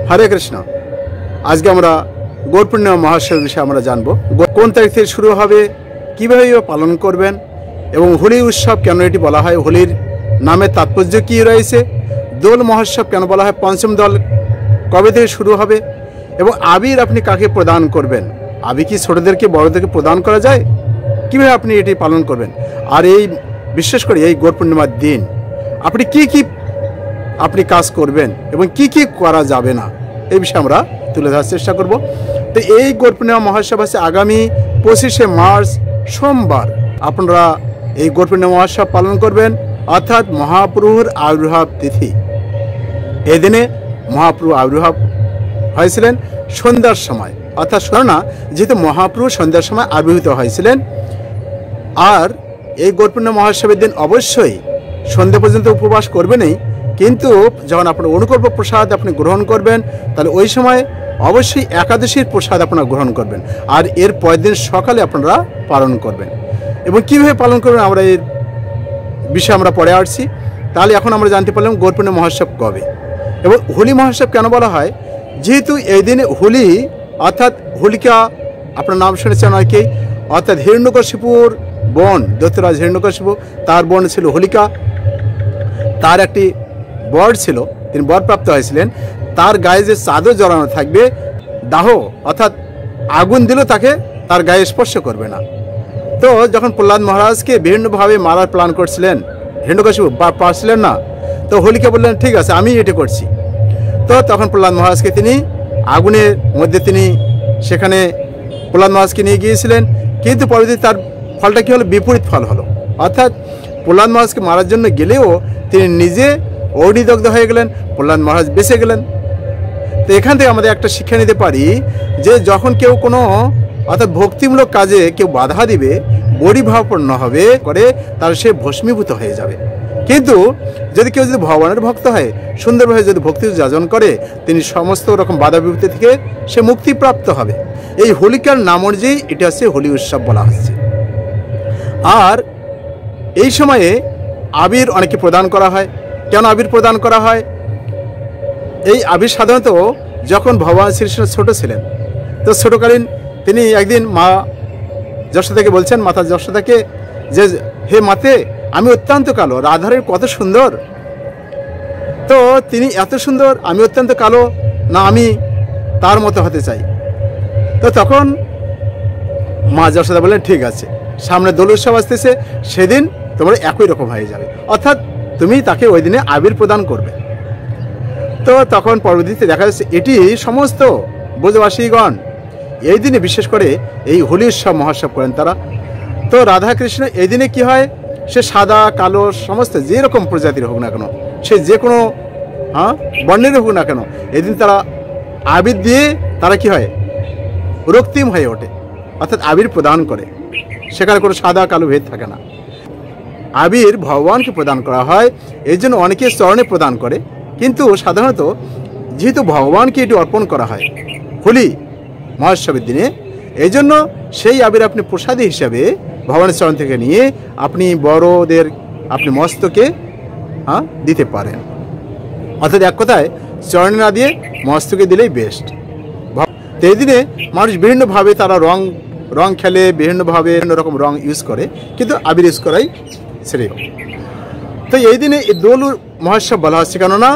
হরে কৃষ্ণ। আজকে আমরা গৌর পূর্ণিমা মহোৎসবের বিষয়ে আমরা জানবো। কোন তারিখ থেকে শুরু হবে, কীভাবে পালন করবেন এবং হোলি উৎসব কেন এটি বলা হয়, হোলির নামে তাৎপর্য কী রয়েছে, দোল মহোৎসব কেন বলা হয়, পঞ্চম দল কবে থেকে শুরু হবে এবং আবির আপনি কাকে প্রদান করবেন, আবির কি ছোটোদেরকে বড়োদেরকে প্রদান করা যায়, কীভাবে আপনি এটি পালন করবেন। আর এই বিশেষ করে এই গৌর পূর্ণিমার দিন আপনি কি কাজ করবেন এবং কি করা যাবে না, এই বিষয়ে আমরা তুলে ধরার চেষ্টা করব। তো এই গৌর পূর্ণিমা মহোৎসব আছে আগামী 25শে মার্চ সোমবার। আপনারা এই গৌর পূর্ণিমা মহোৎসব পালন করবেন, অর্থাৎ মহাপ্রভুর আবির্ভাব তিথি। এই দিনে মহাপ্রভু আবির্ভাব হয়েছিলেন সন্ধ্যার সময়, অর্থাৎ শোনা যেহেতু মহাপ্রভু সন্ধ্যার সময় আবির্ভূত হয়েছিলেন। আর এই গৌর পূর্ণিমা মহোৎসবের দিন অবশ্যই সন্ধ্যা পর্যন্ত উপবাস করবেনই, কিন্তু যখন আপনার অনুকল্প প্রসাদ আপনি গ্রহণ করবেন তাহলে ওই সময় অবশ্যই একাদশীর প্রসাদ আপনারা গ্রহণ করবেন, আর এর পরের দিন সকালে আপনারা পালন করবেন। এবং কীভাবে পালন করবেন আমরা এর বিষয়ে আমরা পরে আসছি। তাহলে এখন আমরা জানতে পারলাম গৌর পূর্ণিমা মহোৎসব কবে এবং হোলি মহোৎসব কেন বলা হয়। যেহেতু এই দিনে হোলি অর্থাৎ হোলিকা, আপনার নাম শুনেছেন অনেকেই, অর্থাৎ হিরণ্যকশিপুর বোন, দৈত্যরাজ হিরণ্যকশিপু, তার বোন ছিল হোলিকা। তার একটি বর ছিল, তিনি বরপ্রাপ্ত হয়েছিলেন। তার গায়ে যে চাদর জড়ানো থাকবে, দাহ অর্থাৎ আগুন দিলেও তাকে তার গায়ে স্পর্শ করবে না। তো যখন প্রহ্লাদ মহারাজকে বিভিন্নভাবে মারার প্ল্যান করছিলেন হিরণ্যকশিপু, পারছিলেন না, তো হোলিকা বললেন ঠিক আছে আমি এটা করছি। তো তখন প্রহ্লাদ মহারাজকে তিনি আগুনের মধ্যে তিনি সেখানে প্রহ্লাদ মহারাজকে নিয়ে গিয়েছিলেন, কিন্তু পরবর্তী তার ফলটা কী হলো, বিপরীত ফল হলো। অর্থাৎ প্রহ্লাদ মহারাজকে মারার জন্য গেলেও তিনি নিজে অগ্নিদগ্ধ হয়ে গেলেন, প্রহ্লাদ মহারাজ বেঁচে গেলেন। তো এখান থেকে আমাদের একটা শিক্ষা নিতে পারি যে যখন কেউ কোনো অর্থাৎ ভক্তিমূলক কাজে কেউ বাধা দিবে, বড়িভাবাপন্ন হবে করে, তার সে ভস্মীভূত হয়ে যাবে। কিন্তু যদি কেউ ভগবানের ভক্ত হয়, সুন্দরভাবে যদি ভক্তি যাজন করে, তিনি সমস্ত রকম বাধা বিপত্তি থেকে সে মুক্তিপ্রাপ্ত হবে। এই হোলিকার নাম অনুযায়ী এটা হচ্ছে হোলি উৎসব বলা হচ্ছে। আর এই সময়ে আবির অনেকে প্রদান করা হয়। কেন আবির প্রদান করা হয়? এই আবির সাধারণত যখন ভগবান শ্রীকৃষ্ণ ছোট ছিলেন, তো ছোটকালীন তিনি একদিন মা যশোদাকে বলছেন, মাতা যশোদাকে, যে হে মাতে, আমি অত্যন্ত কালো, রাধারের কত সুন্দর, তো তিনি এত সুন্দর, আমি অত্যন্ত কালো, না আমি তার মতো হতে চাই। তো তখন মা যশোদা বললেন ঠিক আছে, সামনে দোল উৎসব আসতেছে, সেদিন তোমরা একই রকম হয়ে যাবে, অর্থাৎ তুমি তাকে ওই দিনে আবির প্রদান করবে। তো তখন পরবর্তীতে দেখা যাচ্ছে এটি সমস্ত ব্রজবাসীগণ এই দিনে বিশেষ করে এই হোলি উৎসব মহোৎসব করেন তারা। তো রাধা কৃষ্ণ এই দিনে কী হয়, সে সাদা কালো সমস্ত যে রকম প্রজাতির হোক না কেন, সে যে কোনো বর্ণের হোক না কেন, এদিন তারা আবির দিয়ে তারা কি হয়, রক্তিম হয়ে ওঠে, অর্থাৎ আবির প্রদান করে। সেখানে কোনো সাদা কালো ভেদ থাকে না। আবির ভগবানকে প্রদান করা হয়, এই জন্য অনেকে চরণে প্রদান করে, কিন্তু সাধারণত যেহেতু ভগবানকে এটি অর্পণ করা হয় হোলি মহোৎসবের দিনে, এই জন্য সেই আবির আপনি প্রসাদী হিসাবে ভগবানের চরণ থেকে নিয়ে আপনি বড়দের আপনি মস্তকে দিতে পারেন। অর্থাৎ এক কথায় চরণে না দিয়ে মস্তকে দিলেই বেস্ট। তো এই দিনে মানুষ বিভিন্নভাবে তারা রং খেলে, বিভিন্নভাবে বিভিন্ন রকম রং ইউজ করে, কিন্তু আবির ইউজ করাই শ্রেয়। তো এই দিনে এই দোল মহোৎসব বলা হচ্ছে কেননা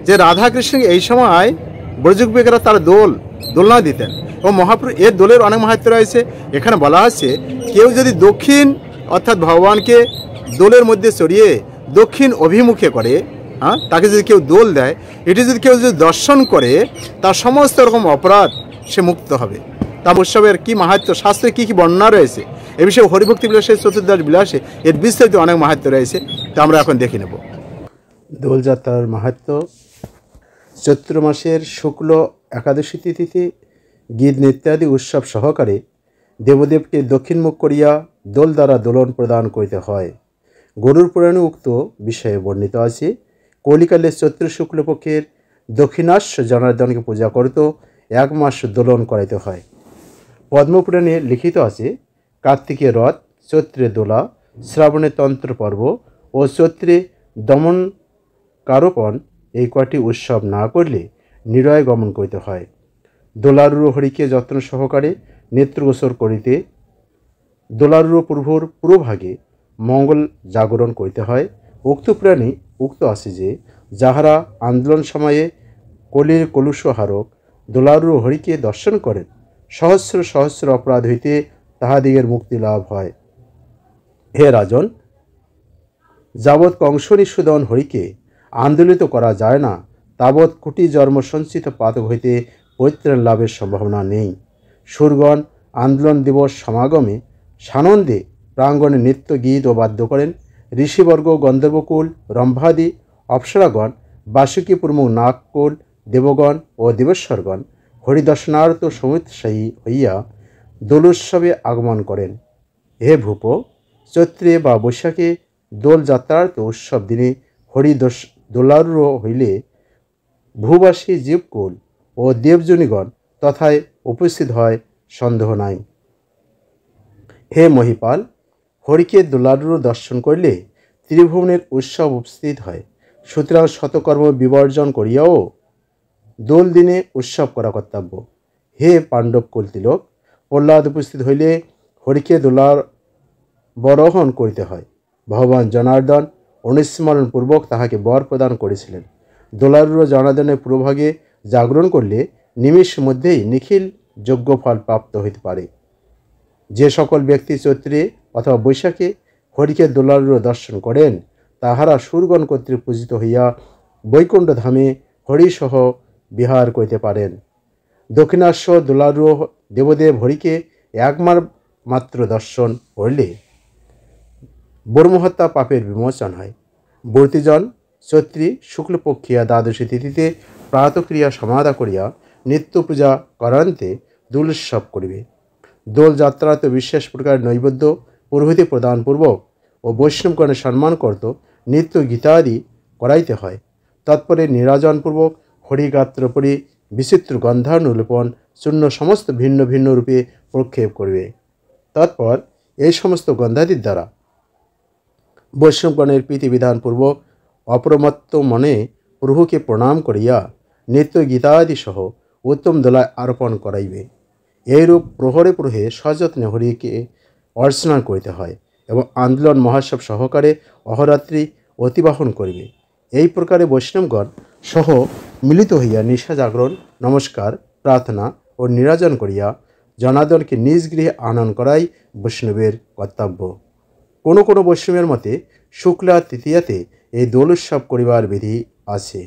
যে রাধা কৃষ্ণ এই সময় ব্রজগোপীরা তারা দোলনা দিতেন ও মহাপ্রভু এর দোলের অনেক মাহাত্ম্য রয়েছে। এখানে বলা হচ্ছে কেউ যদি দক্ষিণ অর্থাৎ ভগবানকে দোলের মধ্যে চড়িয়ে দক্ষিণ অভিমুখে করে, তাকে যদি কেউ দোল দেয়, এটি যদি কেউ যদি দর্শন করে, তার সমস্ত রকম অপরাধ সে মুক্ত হবে। তার উৎসবের কী মাহাত্ম্য, শাস্ত্রে কী বর্ণনা রয়েছে এ বিষয়ে হরিভক্তি বিলাসে, চতুর্দশ বিলাসে এর বিস্তারিত অনেক মাহাত্ম্য রয়েছে, তা আমরা এখন দেখে নেব। দোলযাত্রার মাহাত্ম্য। চৈত্র মাসের শুক্ল একাদশী তিথিতে গীত নৃত্যাদি উৎসব সহকারে দেবদেবকে দক্ষিণমুখ করিয়া দোল দ্বারা দোলন প্রদান করিতে হয়। গরুর পুরাণে উক্ত বিষয়ে বর্ণিত আছে। কলিকালে চৈত্র শুক্লপক্ষের দক্ষিণাস্য জনার্দনকে পূজা করত 1 মাস দোলন করাইতে হয়। পদ্মপুরাণে লিখিত আছে কার্তিকে রথ, চৈত্রে দোলা, শ্রাবণে তন্ত্র পর্ব ও চৈত্রে দমন কারোপণ, এই কয়টি উৎসব না করলে নিরয় গমন করিতে হয়। দোলারূঢ় হরিকে যত্ন সহকারে নেত্রগোচর করিতে দোলারূঢ় প্রভুর পুরোভাগে মঙ্গল জাগরণ করিতে হয়। উক্ত পুরাণে উক্ত আছে যে, যাহারা আন্দোলন সময়ে কলির কলুষহারক দোলারূঢ় হরিকে দর্শন করেন, সহস্র সহস্র অপরাধ হইতে তাহাদিগের মুক্তি লাভ হয়। হে রাজন, যাবৎ কংসনিষূদন হরিকে আন্দোলিত করা যায় না, তাবৎ কোটি জন্ম সঞ্চিত পাতক হইতে পরিত্রাণ লাভের সম্ভাবনা নেই। সুরগণ আন্দোলন দিবস সমাগমে সানন্দে প্রাঙ্গণে নৃত্য গীত ও বাদ্য করেন। ঋষিবর্গ, গন্ধর্বকুল, রম্ভাদি, অপ্সরাগণ, বাসুকী প্রমুখ নাগকুল, দেবগণ ও দেবেশ্বরগণ হরিদর্শনার্থ সমুৎসাহী হইয়া দোলোৎসবে আগমন করেন। হে ভূপ, চৈত্রে বা বৈশাখে দোলযাত্রার্থ উৎসব দিনে দোলারূঢ় হইলে ভূবাসী জীবকুল ও দেবজনীগণ তথায় উপস্থিত হয়, সন্দেহ নাই। হে মহিপাল, হরিকে দোলারূঢ় দর্শন করিলে ত্রিভুবনের উৎসব উপস্থিত হয়। সুতরাং শতকর্ম বিবর্জন করিয়াও দোল দিনে উৎসব করা কর্তব্য। হে পাণ্ডব কুলতিলক, প্রহ্লাদ উপস্থিত হইলে হরিকে দোলার বরোহণ করিতে হয়। ভগবান জনার্দন অনুস্মরণপূর্বক তাহাকে বর প্রদান করেছিলেন। দোলারূঢ় জনার্দনের পুরোভাগে জাগরণ করলে নিমেষ মধ্যেই নিখিল যজ্ঞফল প্রাপ্ত হইতে পারে। যে সকল ব্যক্তি চৈত্রে অথবা বৈশাখে হরিকে দোলারূঢ় দর্শন করেন, তাহারা সুরগণ কর্তৃক পূজিত হইয়া বৈকুণ্ঠ ধামে হরিসহ বিহার করিতে পারেন। দক্ষিণাস্য দোলারূঢ় দেবদেব হরিকে একবার মাত্র দর্শন করিলে ব্রহ্মহত্যা পাপের বিমোচন হয়। বর্তিজন চৈত্রী শুক্লপক্ষিয়া দ্বাদশী তিথিতে প্রাতক্রিয়া সমাধা করিয়া নিত্য পূজা করান্তে দোলোৎসব করিবে। দোলযাত্রাতে বিশেষ প্রকার নৈবেদ্য পুরোহিতে প্রদানপূর্বক ও বৈষ্ণবগণের সম্মান করত নিত্য গীতাদি করাইতে হয়। তৎপরে নিরাজনপূর্বক হরিগাত্রপরি বিচিত্র গন্ধানুলেপন চূর্ণ সমস্ত ভিন্ন ভিন্ন রূপে প্রক্ষেপ করিবে। তৎপর এই সমস্ত গন্ধাদির দ্বারা বৈষ্ণবগণের প্রীতিবিধানপূর্বক অপ্রমত্ত মনে প্রভুকে প্রণাম করিয়া নিত্য গীতাদি সহ উত্তম দোলায় আরোপণ করাইবে। এইরূপ প্রহরে প্রহে সযত্নে হরিকে অর্চনা করিতে হয় এবং আন্দোলন মহোৎসব সহকারে অহরাত্রি অতিবাহন করিবে। এই প্রকারে বৈষ্ণবগণ সহ মিলিত হইয়া নিশা জাগরণ, নমস্কার, প্রার্থনা ও নিরাজন করিয়া জনার্দনকে নিজ গৃহে আনয়ন করাই বৈষ্ণবের কর্তব্য। কোনো কোনো বৈষ্ণবের মতে শুক্লা তৃতীয়াতে এই দোল উৎসব করিবার বিধি আছে।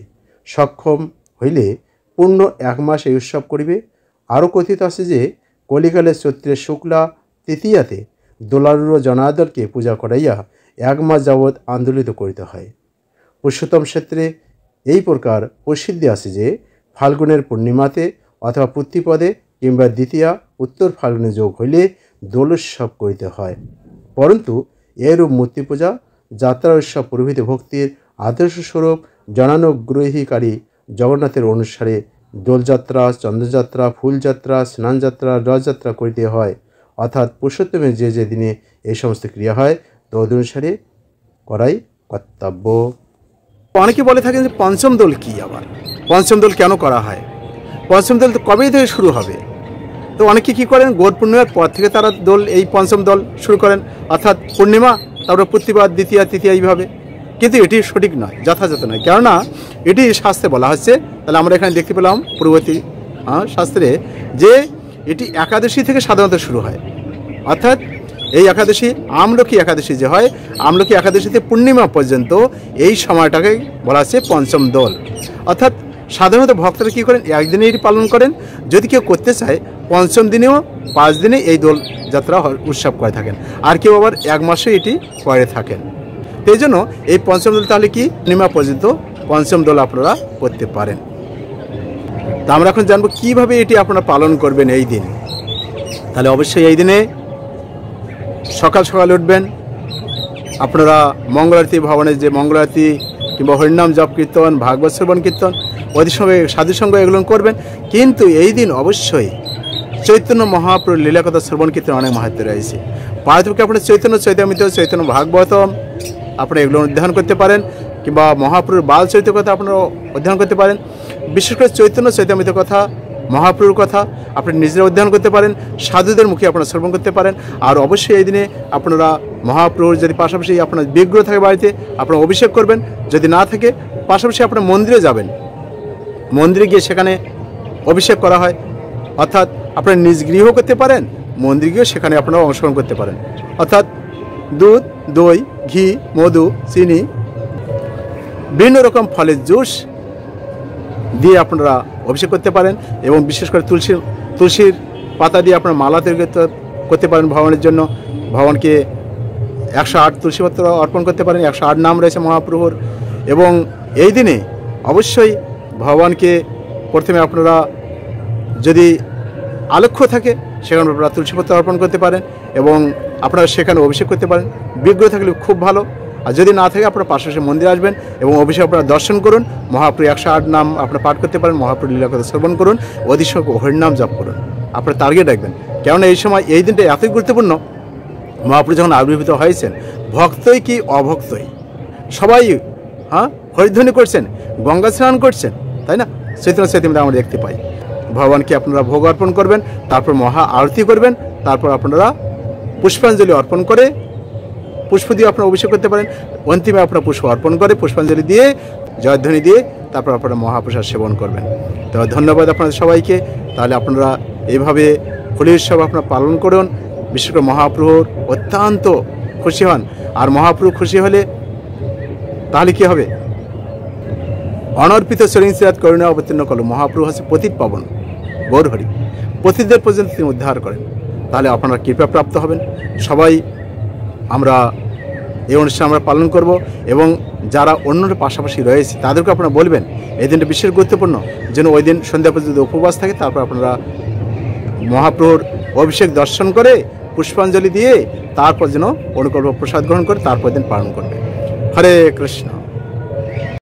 সক্ষম হইলে পূর্ণ এক মাস এই উৎসব করিবে। আরও কথিত আছে যে, কলিকালে চৈত্রের শুক্লা তৃতীয়াতে দোলারূঢ় জনার্দনকে পূজা করাইয়া এক মাস যাবৎ আন্দোলিত করিতে হয়। পুরুষোত্তম ক্ষেত্রে এই প্রকার প্রসিদ্ধি আছে যে, ফাল্গুনের পূর্ণিমাতে অথবা প্রতিপদে কিংবা দ্বিতীয়া উত্তর ফাল্গুনে যোগ হইলে দোলোৎসব করিতে হয়। পরন্তু এরূপ মূর্তি পূজা, যাত্রা উৎসব প্রভৃতি ভক্তির আদর্শস্বরূপ জনানুগ্রহীকারী জগন্নাথের অনুসারে দোলযাত্রা, চন্দ্রযাত্রা, ফুলযাত্রা, স্নানযাত্রা, রথযাত্রা করিতে হয়। অর্থাৎ পুরুষোত্তমের যে যে দিনে এই সমস্ত ক্রিয়া হয় তদনুসারে করাই কর্তব্য। অনেকে বলে থাকেন যে পঞ্চম দোল কি, আবার পঞ্চম দোল কেন করা হয়, পঞ্চম দোল তো কবে থেকে শুরু হবে? তো অনেকে কী করেন, গৌর পূর্ণিমার পর থেকে তারা দোল, এই পঞ্চম দোল শুরু করেন, অর্থাৎ পূর্ণিমা, তারপরে প্রতিবাদ, দ্বিতীয়া, তৃতীয়া, এইভাবে। কিন্তু এটি সঠিক নয়, যথাযথ নয়। কেননা এটি শাস্ত্রে বলা হচ্ছে, তাহলে আমরা এখানে দেখতে পেলাম পূর্ববর্তী শাস্ত্রে যে এটি একাদশী থেকে সাধারণত শুরু হয়। অর্থাৎ এই একাদশী, আমলকি একাদশী যে হয়, আমলকি একাদশীতে পূর্ণিমা পর্যন্ত এই সময়টাকে বলা হচ্ছে পঞ্চম দোল। অর্থাৎ সাধারণত ভক্তরা কী করেন, একদিনে এটি পালন করেন। যদি কেউ করতে চায় পঞ্চম দিনেও 5 দিনে এই দোল যাত্রা উৎসব করে থাকেন, আর কেউ আবার এক মাসে এটি করে থাকেন। এই জন্য এই পঞ্চম দোল তাহলে কি পূর্ণিমা পর্যন্ত পঞ্চম দোল আপনারা করতে পারেন। তা আমরা এখন জানবো কীভাবে এটি আপনারা পালন করবেন এই দিন। তাহলে অবশ্যই এই দিনে সকাল সকাল উঠবেন, আপনারা মঙ্গলারতি ভবনের যে মঙ্গলারতি কিংবা হরিনাম জপ কীর্তন, ভাগবত শ্রবণ কীর্তন, ওদের সঙ্গে সাধুসঙ্গ এগুলো করবেন। কিন্তু এই দিন অবশ্যই চৈতন্য মহাপ্রভুর লীলাকথা শ্রবণ কীর্তন অনেক মাহাত্ম্য রয়েছে। পারতপক্ষে আপনার চৈতন্য চৈতামৃত, চৈতন্য ভাগবতম আপনারা এগুলো অধ্যয়ন করতে পারেন, কিংবা মহাপ্রভুর বাল চরিত্র কথা আপনারা অধ্যয়ন করতে পারেন। বিশেষ করে চৈতন্য চৈতামৃত কথা, মহাপ্রভুর কথা আপনি নিজেরা অধ্যয়ন করতে পারেন, সাধুদের মুখে আপনারা শ্রবণ করতে পারেন। আর অবশ্যই এই দিনে আপনারা মহাপ্রভুর যদি পাশাপাশি আপনার বিগ্রহ থাকে বাড়িতে, আপনারা অভিষেক করবেন। যদি না থাকে পাশাপাশি আপনার মন্দিরে যাবেন, মন্দিরে গিয়ে সেখানে অভিষেক করা হয়। অর্থাৎ আপনারা নিজ গৃহ করতে পারেন, মন্দিরে গিয়েও সেখানে আপনারা অংশগ্রহণ করতে পারেন। অর্থাৎ দুধ, দই, ঘি, মধু, চিনি, বিভিন্ন রকম ফলের জুস দিয়ে আপনারা অভিষেক করতে পারেন। এবং বিশেষ করে তুলসীর পাতা দিয়ে আপনারা মালা তৈরি করতে পারেন ভগবানের জন্য। ভগবানকে 108 তুলসী পত্র অর্পণ করতে পারেন, 108 নাম রয়েছে মহাপ্রভুর। এবং এই দিনে অবশ্যই ভগবানকে প্রথমে আপনারা যদি আলক্ষ্য থাকে সেখানে আপনারা তুলসী পত্র অর্পণ করতে পারেন এবং আপনারা সেখানে অভিষেক করতে পারেন। বিগ্রহ থাকলে খুব ভালো। আর যদি না থাকে আপনারা পাশাপাশি মন্দিরে আসবেন এবং অভিষেক আপনারা দর্শন করুন। মহাপ্রভু 108 নাম আপনারা পাঠ করতে পারেন, মহাপ্রভু লীলা কথা শ্রবণ করুন, অধিক হরিনাম জপ করুন, আপনারা টার্গেট রাখবেন। কেননা এই সময় এই দিনটা এতই গুরুত্বপূর্ণ। মহাপ্রভু যখন আবির্ভূত হয়েছেন, ভক্তই কি অভক্তই সবাই হরিধ্বনি করছেন, গঙ্গা স্নান করছেন, তাই না? চৈতন্য চৈতামৃতে আমরা দেখতে পাই। ভগবানকে আপনারা ভোগ অর্পণ করবেন, তারপর মহা আরতি করবেন, তারপর আপনারা পুষ্পাঞ্জলি অর্পণ করে পুষ্প দিয়ে আপনারা অভিষেক করতে পারেন। অন্তিমে আপনারা পুষ্প অর্পণ করে পুষ্পাঞ্জলি দিয়ে জয়ধ্বনি দিয়ে তারপর আপনারা মহাপ্রসাদ সেবন করবেন। তো ধন্যবাদ আপনাদের সবাইকে। তাহলে আপনারা এইভাবে হোলি উৎসব আপনারা পালন করুন। বিশেষ করে মহাপ্রভুর অত্যন্ত খুশি হন। আর মহাপ্রভু খুশি হলে তাহলে কী হবে? অনর্পিত সরিংসিরাত করুণা অবতীর্ণ করল। মহাপ্রভু হচ্ছে পতিত পাবন, গৌরহরি, পতিতদের পর্যন্ত তিনি উদ্ধার করেন। তাহলে আপনারা কৃপাপ্রাপ্ত হবেন। সবাই আমরা এই অনুষ্ঠান আমরা পালন করব এবং যারা অন্যের পাশাপাশি রয়েছে তাদেরকে আপনারা বলবেন এই দিনটা বিশেষ গুরুত্বপূর্ণ, যেন ওই দিন সন্ধ্যা পর্যন্ত উপবাস থাকে। তারপর আপনারা মহাপ্রভুর অভিষেক দর্শন করে পুষ্পাঞ্জলি দিয়ে তারপর যেন অনুকল্প প্রসাদ গ্রহণ করে তারপর দিন পালন করবে। হরে কৃষ্ণ।